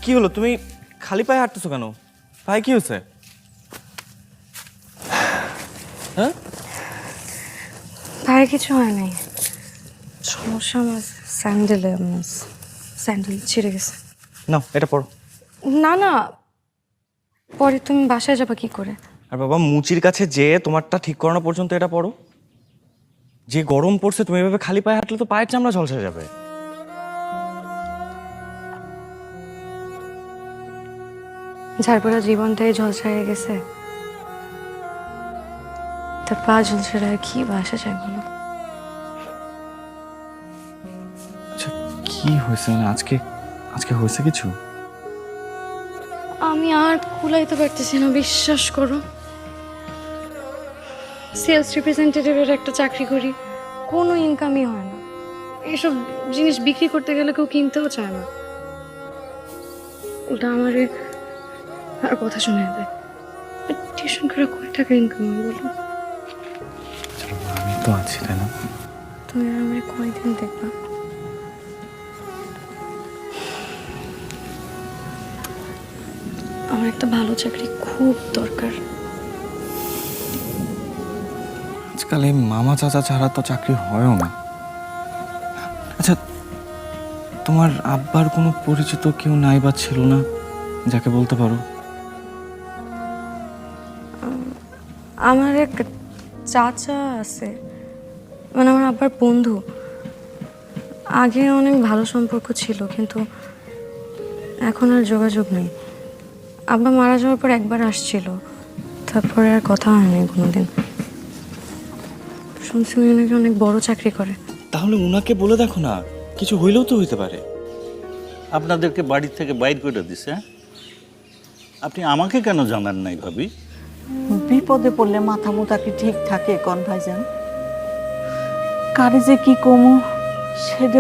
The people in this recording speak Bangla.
কি হলো, তুমি খালি পায়ে হাঁটতেছো কেন? পায়ে কি হয়েছে? হ্যাঁ, পায়ে কিছু হয় নাই, সমস্যা আমার স্যান্ডেলে, স্যান্ডেল ছিঁড়ে গেছে। নাও এটা পড়ো। না না, পরে তুমি বাসায় যাবা কি করে? আর বাবা, মুচির কাছে যেয়ে তোমারটা ঠিক করানো পর্যন্ত এটা পড়ো। যে গরম পড়ছে, তুমি এভাবে খালি পায়ে হাঁটলে তো পায়ের চামড়া ঝলসে যাবে। ঝাড়পড়া জীবনটাই ঝলসা হয়ে গেছে, তার পা ঝলসে আর কি বাসা যায় বলো? আচ্ছা, কি হয়েছে? মানে আজকে আজকে হয়েছে কিছু? আমি আর কুলাইতে পারতেছি না, বিশ্বাস করো। সেলস রিপ্রেজেন্টেটিভের একটা চাকরি করি, কোনো ইনকামই হয় না। এসব জিনিস বিক্রি করতে গেলে কেউ কিনতেও চায় না, ওটা আমারে আর কথা শুনে দেয়। টিউশন করে কয় টাকা ইনকাম হয় বলো? আচ্ছা বাবা, আমি তো আছি, তাই না? তুমি আর আমার কয়দিন দেখবা? আমার একটা ভালো চাকরি খুব দরকার। আজকাল এই মামা চাচা ছাড়া তো চাকরি হয়ও না। আচ্ছা, তোমার আব্বার কোনো পরিচিত কেউ নাই বা ছিল না যাকে বলতে পারো? আমার এক চাচা আছে, মানে আমার আব্বার বন্ধু। আগে অনেক ভালো সম্পর্ক ছিল, কিন্তু এখন আর যোগাযোগ নেই। আব্বা মারা যাওয়ার পর একবার আসছিল, তারপরে আর কথা হয়নি কোনোদিন। শুনছি উনি নাকি অনেক বড় চাকরি করে। তাহলে উনাকে বলে দেখো না, কিছু হইলেও তো হইতে পারে। আপনাদেরকে বাড়ি থেকে বাইর করে দিছে, হ্যাঁ? আপনি আমাকে কেন জানান নাই ভাবি? বিপদে পড়লে মাথা মুথা কি ঠিক থাকে কোন ভাইজান? কারে যে কি কমু সেটা